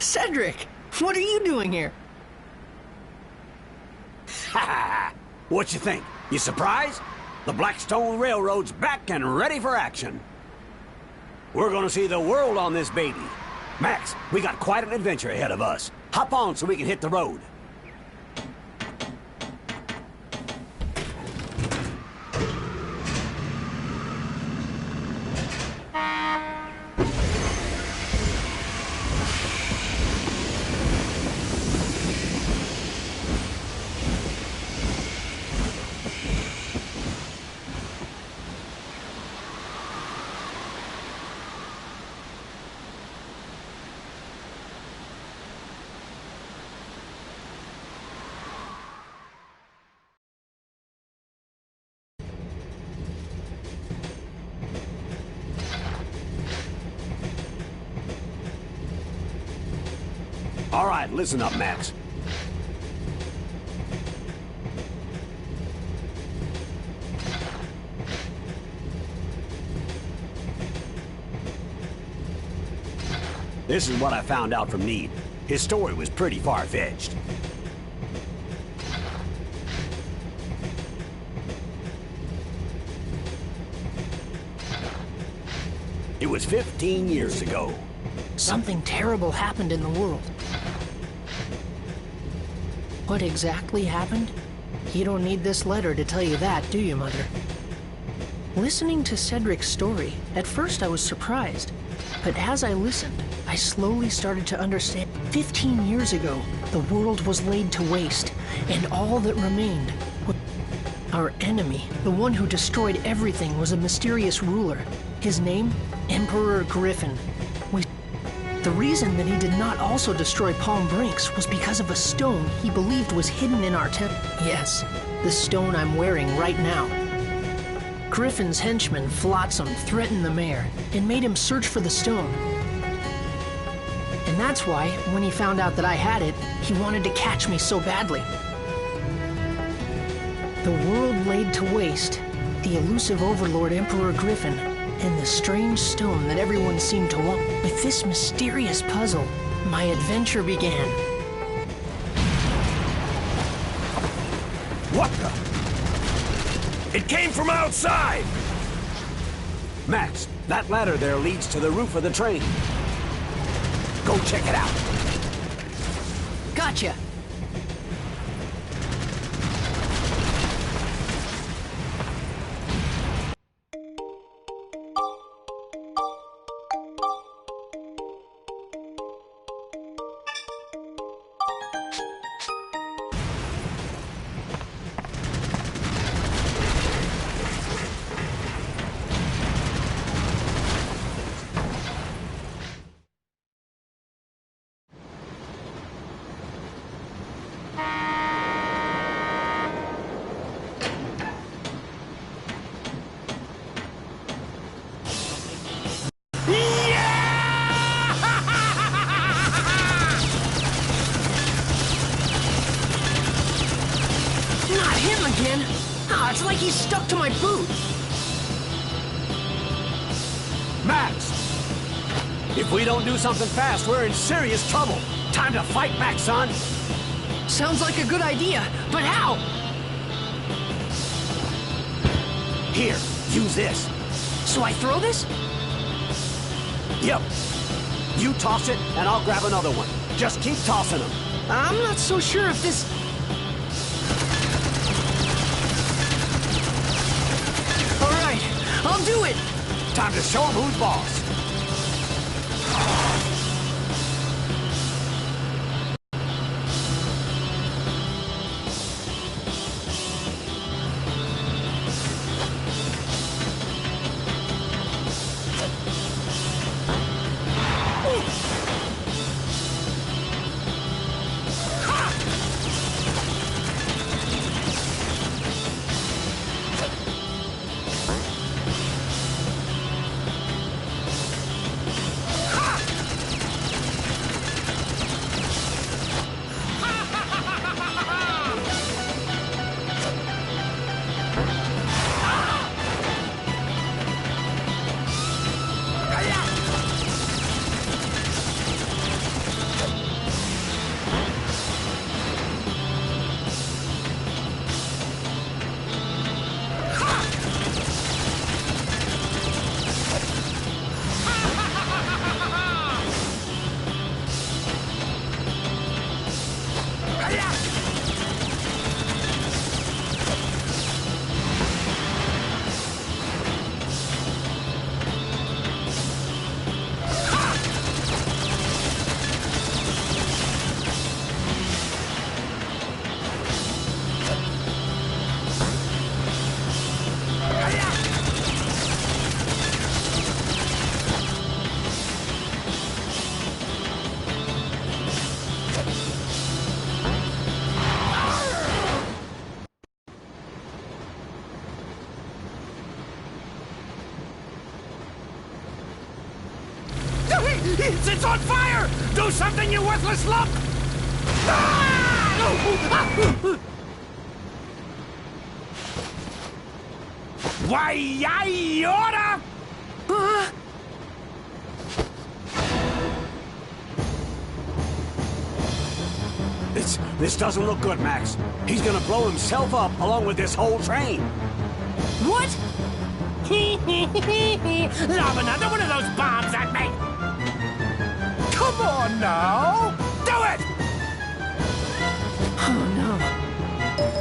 Cedric, what are you doing here? Ha ha! What you think? You surprised? The Blackstone Railroad's back and ready for action. We're gonna see the world on this baby. Max, we got quite an adventure ahead of us. Hop on so we can hit the road. All right, listen up, Max. This is what I found out from Need. His story was pretty far-fetched. It was 15 years ago. Something terrible happened in the world. What exactly happened? You don't need this letter to tell you that, do you, Mother? Listening to Cedric's story, at first I was surprised. But as I listened, I slowly started to understand. 15 years ago, the world was laid to waste, and all that remained was our enemy. The one who destroyed everything was a mysterious ruler. His name? Emperor Griffin. The reason that he did not also destroy Palm Brinks was because of a stone he believed was hidden in our temple. Yes, the stone I'm wearing right now. Griffin's henchman, Flotsam, threatened the mayor and made him search for the stone. And that's why, when he found out that I had it, he wanted to catch me so badly. The world laid to waste, the elusive overlord Emperor Griffin, and the strange stone that everyone seemed to want. With this mysterious puzzle, my adventure began. What the? It came from outside! Max, that ladder there leads to the roof of the train. Go check it out. Gotcha! It's like he's stuck to my boot. Max! If we don't do something fast, we're in serious trouble. Time to fight back, son. Sounds like a good idea, but how? Here, use this. So I throw this? Yep. You toss it, and I'll grab another one. Just keep tossing them. I'm not so sure if this... I'll do it! Time to show him who's boss. It's on fire! Do something, you worthless lump! Ah! Why, I oughta! This doesn't look good, Max. He's gonna blow himself up along with this whole train. What? Lob another one of those bombs at me! Come on now! Do it! Oh, no.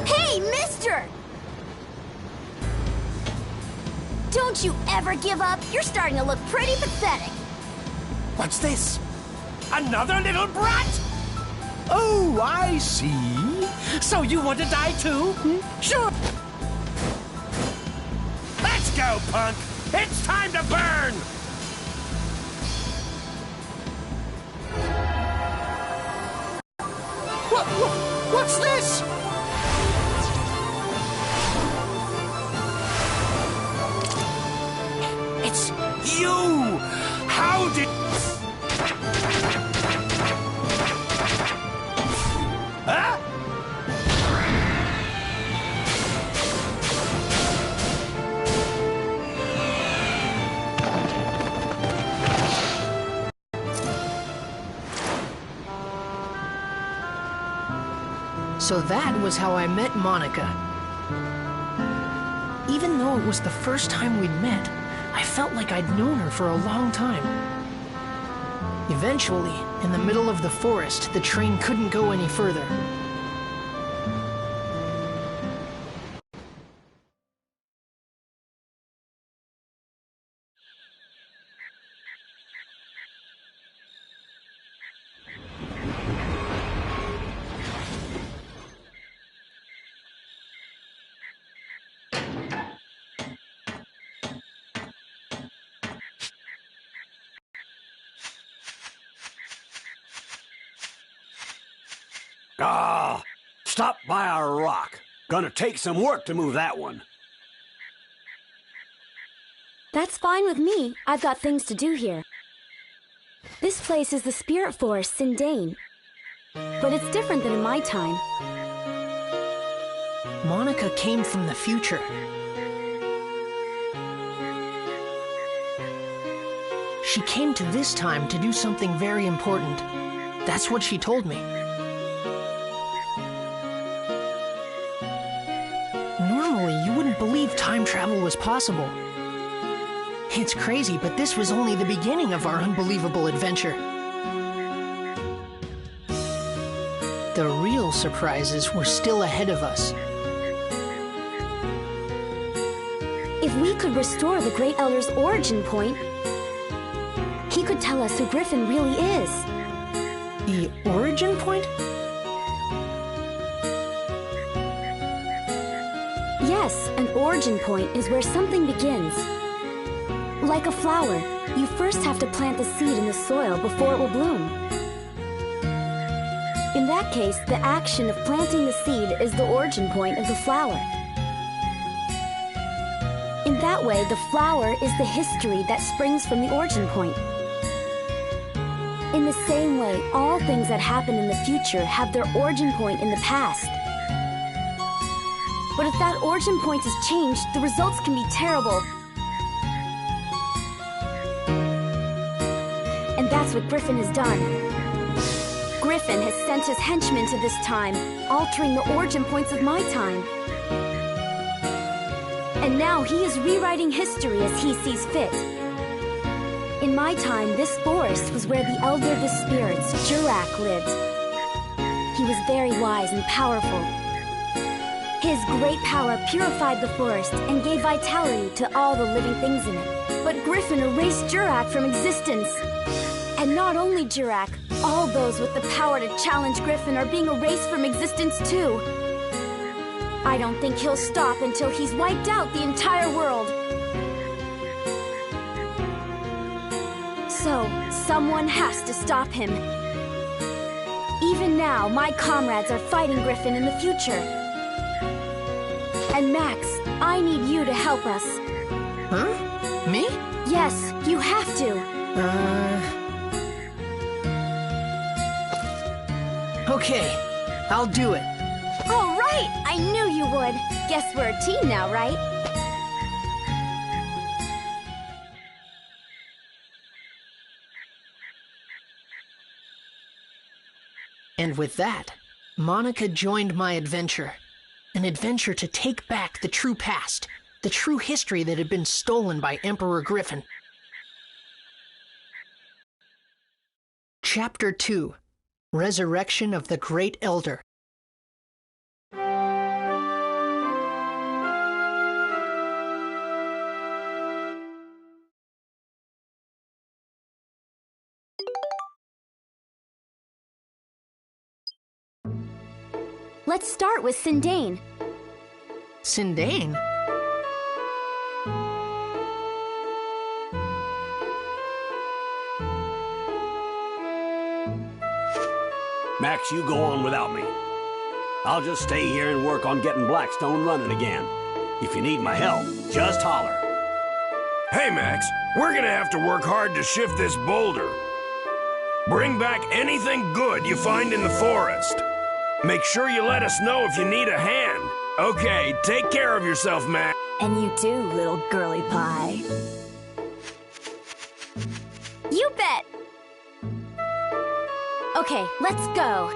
Hey, mister! Don't you ever give up? You're starting to look pretty pathetic. What's this? Another little brat? Oh, I see. So you want to die too? Sure. Let's go, punk! It's time to burn! What's this? It's you! How did... Huh? So that was how I met Monica. Even though it was the first time we'd met, I felt like I'd known her for a long time. Eventually, in the middle of the forest, the train couldn't go any further. Ah, stop by a rock. Gonna take some work to move that one. That's fine with me. I've got things to do here. This place is the Spirit Forest in Dane. But it's different than in my time. Monica came from the future. She came to this time to do something very important. That's what she told me. Normally, you wouldn't believe time travel was possible. It's crazy, but this was only the beginning of our unbelievable adventure. The real surprises were still ahead of us. If we could restore the Great Elder's origin point, he could tell us who Griffin really is. The origin point? Yes, an origin point is where something begins. Like a flower, you first have to plant the seed in the soil before it will bloom. In that case, the action of planting the seed is the origin point of the flower. In that way, the flower is the history that springs from the origin point. In the same way, all things that happen in the future have their origin point in the past. But if that origin point is changed, the results can be terrible. And that's what Griffin has done. Griffin has sent his henchmen to this time, altering the origin points of my time. And now he is rewriting history as he sees fit. In my time, this forest was where the Elder of the Spirits, Jurak, lived. He was very wise and powerful. His great power purified the forest and gave vitality to all the living things in it. But Griffin erased Jurak from existence. And not only Jurak, all those with the power to challenge Griffin are being erased from existence too. I don't think he'll stop until he's wiped out the entire world. So, someone has to stop him. Even now, my comrades are fighting Griffin in the future. And Max, I need you to help us. Huh? Me? Yes, you have to. Okay, I'll do it. All right! I knew you would. Guess we're a team now, right? And with that, Monica joined my adventure. An adventure to take back the true past, the true history that had been stolen by Emperor Griffin. Chapter 2: Resurrection of the Great Elder. Let's start with Sindane. Sindane? Max, you go on without me. I'll just stay here and work on getting Blackstone running again. If you need my help, just holler. Hey, Max, we're gonna have to work hard to shift this boulder. Bring back anything good you find in the forest. Make sure you let us know if you need a hand. Okay, take care of yourself, Max. And you too, little girly pie. You bet! Okay, let's go.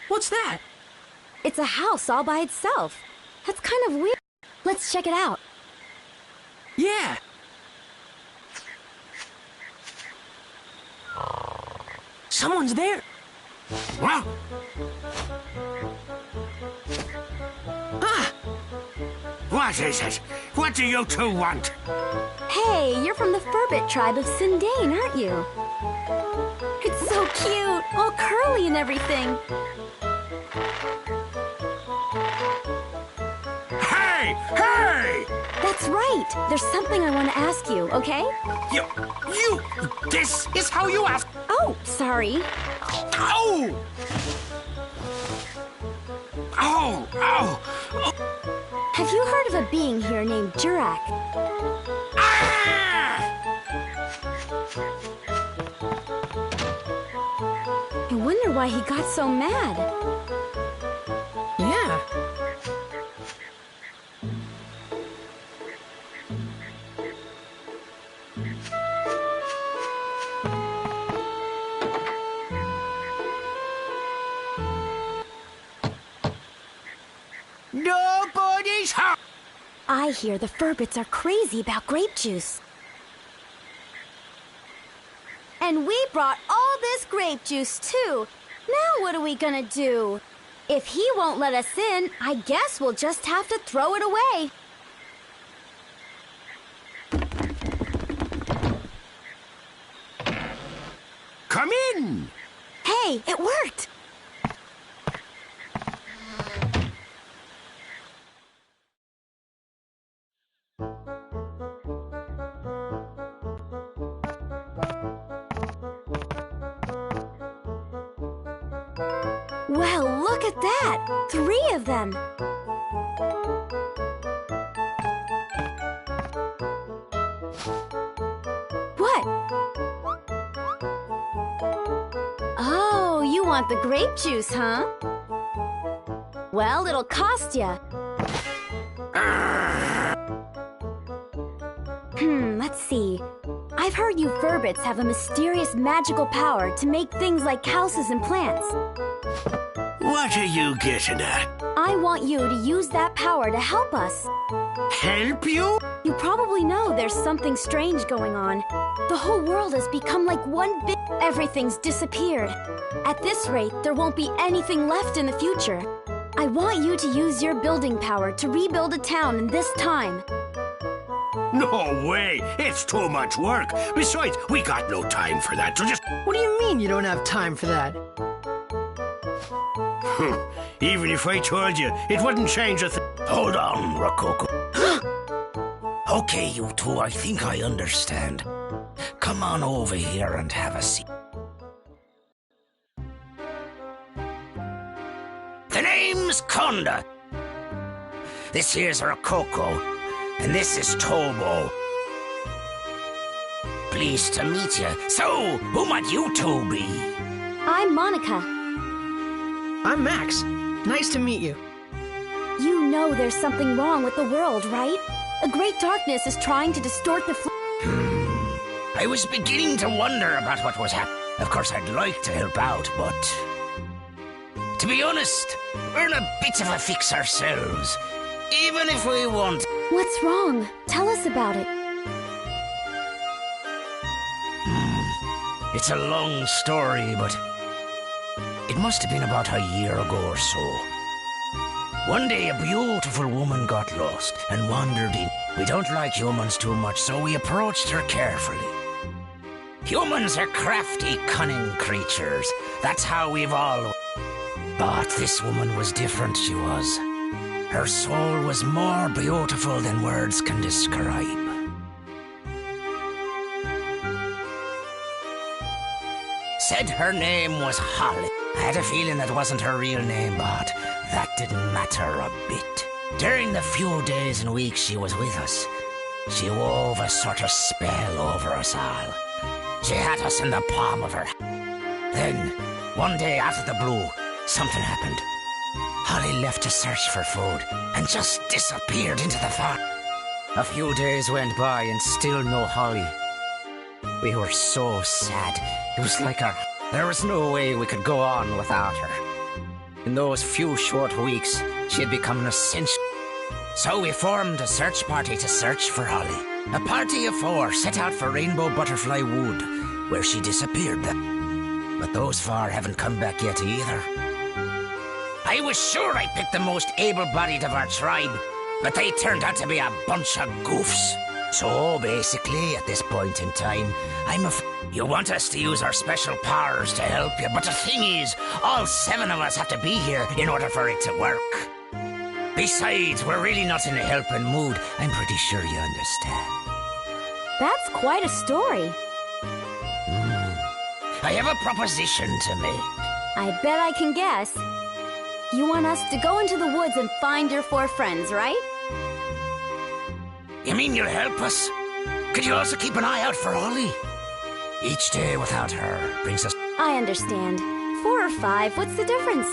What's that? It's a house all by itself. That's kind of weird. Let's check it out. Yeah. Someone's there. Well? What is it? What do you two want? Hey, you're from the Furbit tribe of Sindane, aren't you? It's so cute, all curly and everything. Hey! Hey! That's right. There's something I want to ask you, okay? This is how you ask. Oh, sorry. Ow! Ow! Ow! Have you heard of a being here named Jurak? Ah! I wonder why he got so mad. Yeah. Nobody's home. I hear the Furbits are crazy about grape juice. And we brought all this grape juice, too. Now what are we gonna do? If he won't let us in, I guess we'll just have to throw it away. Come in. Hey, it worked! Well, look at that! 3 of them! What? Oh, you want the grape juice, huh? Well, it'll cost ya. Let's see. I've heard you Furbits have a mysterious magical power to make things like houses and plants. What are you getting at? I want you to use that power to help us. Help you? You probably know there's something strange going on. The whole world has become like one big... Everything's disappeared. At this rate, there won't be anything left in the future. I want you to use your building power to rebuild a town in this time. No way! It's too much work. Besides, we got no time for that, so just... What do you mean you don't have time for that? Even if I told you, it wouldn't change a thing. Hold on, Rococo. Okay, you two, I think I understand. Come on over here and have a seat. The name's Konda. This here's Rococo, and this is Tobo. Pleased to meet you. So, who might you two be? I'm Monica. I'm Max. Nice to meet you. You know there's something wrong with the world, right? A great darkness is trying to distort the I was beginning to wonder about what was happening. Of course, I'd like to help out, but... to be honest, we're in a bit of a fix ourselves. Even if we want... What's wrong? Tell us about it. It's a long story, but... it must have been about a year ago or so. One day, a beautiful woman got lost and wandered in. We don't like humans too much, so we approached her carefully. Humans are crafty, cunning creatures. That's how we've all... But this woman was different, she was. Her soul was more beautiful than words can describe. Said her name was Holly. I had a feeling that wasn't her real name, but that didn't matter a bit. During the few days and weeks she was with us, she wove a sort of spell over us all. She had us in the palm of her hand. Then, one day out of the blue, something happened. Holly left to search for food and just disappeared into the forest. A few days went by and still no Holly. We were so sad. It was like there was no way we could go on without her. In those few short weeks, she had become an essential. So we formed a search party to search for Holly. A party of 4 set out for Rainbow Butterfly Wood, where she disappeared. but those four haven't come back yet either. I was sure I picked the most able-bodied of our tribe, but they turned out to be a bunch of goofs. So, basically, at this point in time, you want us to use our special powers to help you, but the thing is, all 7 of us have to be here in order for it to work. Besides, we're really not in a helping mood. I'm pretty sure you understand. That's quite a story. I have a proposition to make. I bet I can guess. You want us to go into the woods and find your 4 friends, right? You mean you'll help us? Could you also keep an eye out for Holly? Each day without her brings us... I understand. 4 or 5, what's the difference?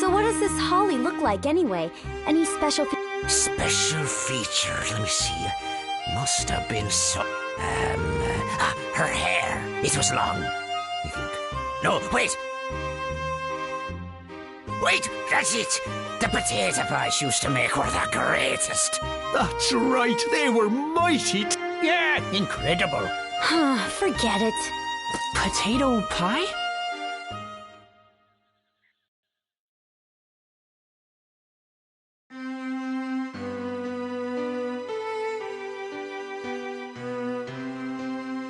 So what does this Holly look like anyway? Any special... Special features, let me see. Must have been so... her hair. It was long, I think. No, wait! Wait, that's it! The potato pies she used to make were the greatest. That's right, they were mighty. Yeah, incredible. Forget it. Potato pie?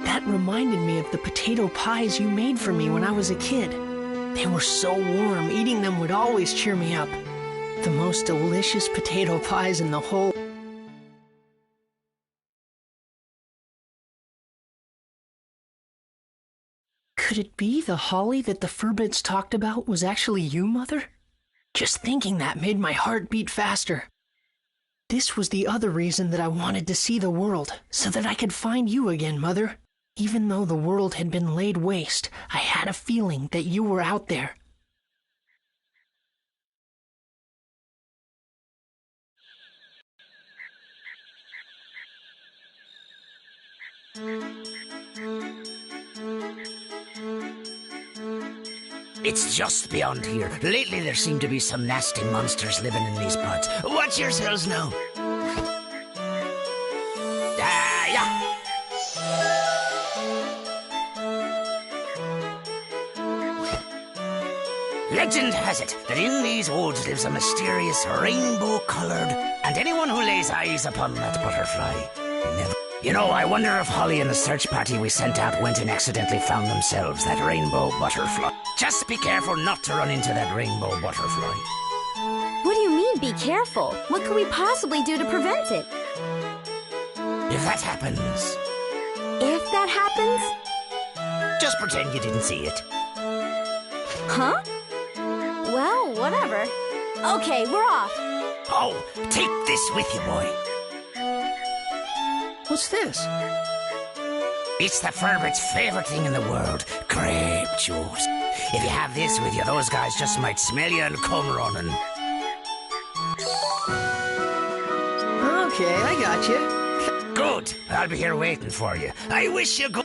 That reminded me of the potato pies you made for me when I was a kid. They were so warm, eating them would always cheer me up. The most delicious potato pies in the whole... Could it be the Holly that the Furbits talked about was actually you, Mother? Just thinking that made my heart beat faster. This was the other reason that I wanted to see the world, so that I could find you again, Mother. Even though the world had been laid waste, I had a feeling that you were out there. It's just beyond here. Lately there seem to be some nasty monsters living in these parts. Watch yourselves now. Yeah. Legend has it that in these woods lives a mysterious rainbow-colored, and anyone who lays eyes upon that butterfly never... You know, I wonder if Holly and the search party we sent out went and accidentally found themselves that rainbow butterfly. Just be careful not to run into that rainbow butterfly. What do you mean, be careful? What could we possibly do to prevent it? If that happens... If that happens? Just pretend you didn't see it. Huh? Well, whatever. Okay, we're off. Oh, take this with you, boy. What's this? It's the Furbits' favorite thing in the world, grape juice. If you have this with you, those guys just might smell you and come running. Okay, I got you. Good. I'll be here waiting for you. I wish you good